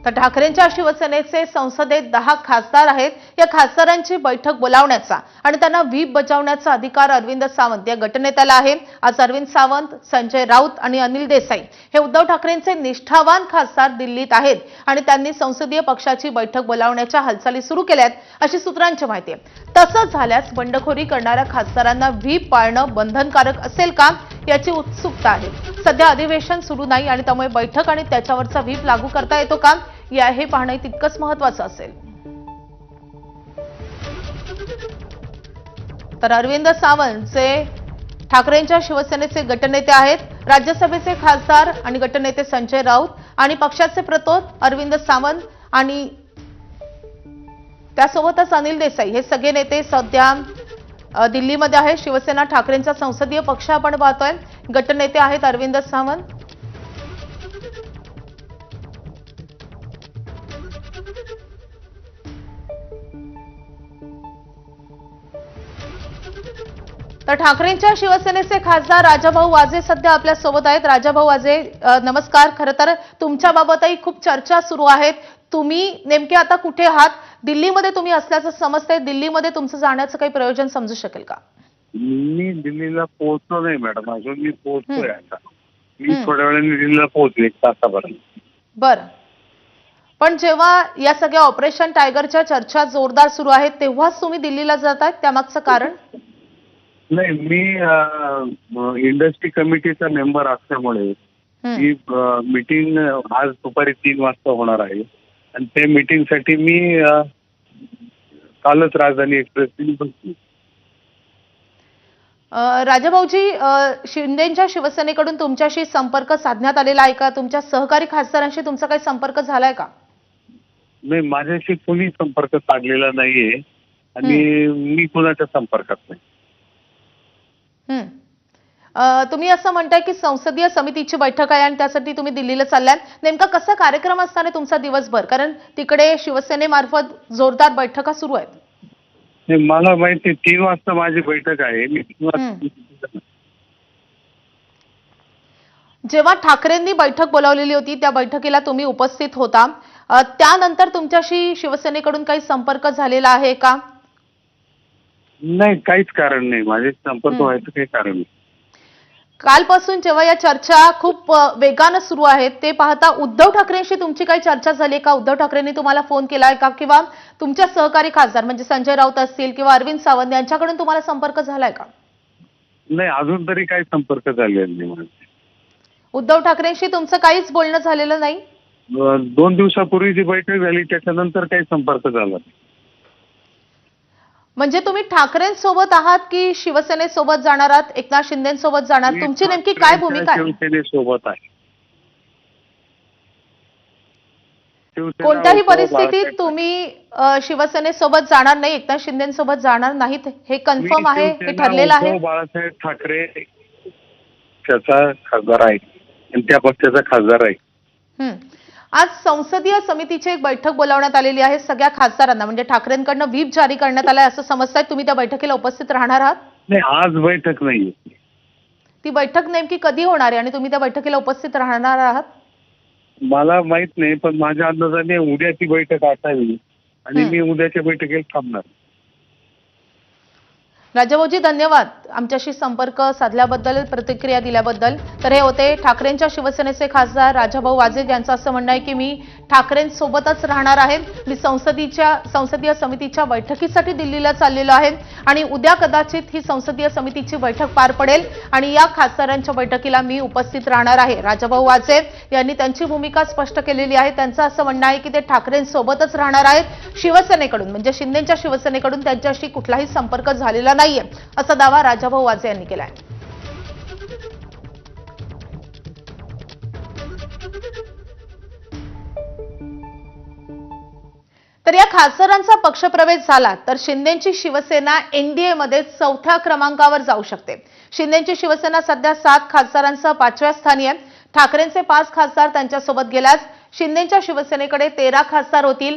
तर ठाकरेंच्या शिवसेनेचे संसदेत 10 खासदार आहेत। या खासदारांची बैठक बोलावण्याचा आणि त्यांना व्हीप बजावण्याचा अधिकार अरविंद सावंत या गटनेत्याला आहे। आज अरविंद सावंत, संजय राऊत आणि अनिल देसाई हे उद्धव ठाकरेंचे निष्ठावान खासदार दिल्लीत आहेत आणि त्यांनी संसदीय पक्षाची बैठक बोलावण्याच्या हालचाली सुरू केल्यात अशी सूत्रांची माहिती आहे। तसंच झाल्यास बंडखोरी करणाऱ्या खासदारांना व्हीप पाळणं बंधनकारक असेल का याची उत्सुकता आहे। सध्या अधिवेशन सुरू नाही आणि त्यामुळे बैठक आणि त्याच्यावरचा व्हीप लागू करता येतो का हे पाहणे तितकंच महत्त्वाचं असेल। तर अरविंद सावंत जे ठाकरेंच्या शिवसेनेचे गटनेते आहेत, राज्यसभेचे खासदार आणि गटनेते संजय राऊत आणि पक्षाचे प्रतोद अरविंद सावंत आणि त्यासोबतच अनिल देसाई हे सगळे नेते सध्या दिल्लीमध्ये आहेत। शिवसेना ठाकरेंचा संसदीय पक्ष आपण पाहतोय। गटनेते आहेत अरविंद सावंत, तर ठाकरेंच्या शिवसेनेचे खासदार राजाभाऊ वाजे सध्या आपल्या सोबत आहेत। राजाभाऊ वाजे नमस्कार। खरं तर तुमच्या बाबतही खूप चर्चा सुरू आहेत। तुम्ही नेमके आता कुठे आहात? दिल्लीमध्ये तुम्ही असल्याचं समजतंय। दिल्लीमध्ये तुमचं जाण्याचं काही प्रयोजन समजू शकेल का? मी दिल्लीला पोहोचलो नाही मॅडम, अजून मी पोहोचतोय आता। मी थोड्या वेळाने दिल्लीला पोहोचले, 1 तासाभरात। बरं, पण जेव्हा या सगळ्या ऑपरेशन टायगरच्या चर्चा जोरदार सुरू आहेत तेव्हाच तुम्ही दिल्लीला जातायत, त्यामागचं कारण? नाही, मी इंडस्ट्री कमिटीचा मेंबर असल्यामुळे ही मीटिंग आज दुपारी 3 वाजता होणार आहे आणि त्या मीटिंगसाठी मी कालच राजधानी एक्सप्रेसने बसली। राजाभाऊजी, शिंदेच्या शिवसेनेकडून तुमच्याशी संपर्क साधण्यात आलेला आहे का? तुमच्या सहकारी खासदारांशी तुमचा काही संपर्क झालाय का? नाही, माझ्याशी कोणी संपर्क साधलेला नाहीये आणि मी कोणाच्या संपर्कात नाही। तुम्ही असं म्हणताय की संसदीय समितीची बैठक आहे आणि त्यासाठी तुम्ही दिल्लीला चाललाय। नेमका कसा कार्यक्रम असताना तुमचा दिवसभर? कारण तिकडे शिवसेनेमार्फत जोरदार बैठका सुरू आहेत। मला माहिती 3 वाजता माझी बैठक आहे। मी 3 वाजता जेव्हा ठाकरेंनी बैठक बोलावलेली होती त्या बैठकीला तुम्ही उपस्थित होता, त्यानंतर तुमच्याशी शिवसेनेकडून काही संपर्क झालेला आहे का? नाही, काहीच कारण नाही, माझे संपर्क व्हायचं काही कारण नाही। कालपासून जेव्हा या चर्चा खूप वेगानं सुरू आहेत ते पाहता उद्धव ठाकरेंशी तुमची काही चर्चा झाली का? उद्धव ठाकरेंनी तुम्हाला फोन केलाय का? किंवा तुमच्या सहकारी खासदार म्हणजे संजय राऊत असतील किंवा अरविंद सावंत यांच्याकडून तुम्हाला संपर्क झालाय का? नाही, अजून तरी काही संपर्क झालेला नाही। उद्धव ठाकरेंशी तुमचं काहीच बोलणं झालेलं नाही? 2 दिवसापूर्वी जी बैठक झाली त्याच्यानंतर काही संपर्क झाला नाही। म्हणजे तुम्ही ठाकरेंसोबत आहात की शिवसेनेसोबत जाणार आहात? एकनाथ शिंदेसोबत जाणार? तुमची नेमकी काय भूमिका आहे? शिवसेनेसोबत आहे। कोणत्याही परिस्थितीत तुम्ही शिवसेनेसोबत जाणार नाही, एकनाथ शिंदेसोबत जाणार नाहीत, हे कन्फर्म आहे, हे ठरलेलं आहे? बाळासाहेब ठाकरे त्याचा खासदार आहे आणि त्या पक्षाचा खासदार आहे। आज संसदीय समितीची एक बैठक बोलावण्यात आलेली आहे सगळ्या खासदारांना, म्हणजे ठाकरेंकडून व्हीप जारी करण्यात आलाय असं समजताय। तुम्ही त्या बैठकीला उपस्थित राहणार आहात? नाही, आज बैठक नाहीये। ती बैठक नेमकी कधी होणार आहे आणि तुम्ही त्या बैठकीला उपस्थित राहणार आहात? मला माहित नाही, पण माझ्या अंदाजाने उद्याची बैठक असावी आणि मी उद्याच्या बैठकीला थांबणार। राजाभाऊजी, धन्यवाद आमच्याशी संपर्क साधल्याबद्दल, प्रतिक्रिया दिल्याबद्दल। तर हे होते ठाकरेंच्या शिवसेनेचे खासदार राजाभाऊ वाजे यांचं असं म्हणणं आहे की मी ठाकरेंसोबतच राहणार आहे। मी संसदीय समितीच्या बैठकीसाठी दिल्लीला चाललेलो आहे आणि उद्या कदाचित ही संसदीय समितीची बैठक पार पडेल आणि या खासदारांच्या बैठकीला मी उपस्थित राहणार आहे। राजाभाऊ वाजे यांनी त्यांची भूमिका स्पष्ट केलेली आहे। त्यांचं असं म्हणणं आहे की ते ठाकरेंसोबतच राहणार आहेत। शिवसेनेकडून म्हणजे शिंदेच्या शिवसेनेकडून त्यांच्याशी कुठलाही संपर्क झालेला नाहीये असा दावा राजाभाऊ वाजे यांनी केलाय। तर या खासदारांचा पक्षप्रवेश झाला तर शिंदेची शिवसेना एनडीए मध्ये 4थ्या क्रमांकावर जाऊ शकते। शिंदेची शिवसेना सध्या 7 खासदारांसह 5व्या स्थानी आहे। ठाकरेंचे 5 खासदार त्यांच्यासोबत गेल्यास शिंदेच्या शिवसेनेकडे 13 खासदार होतील।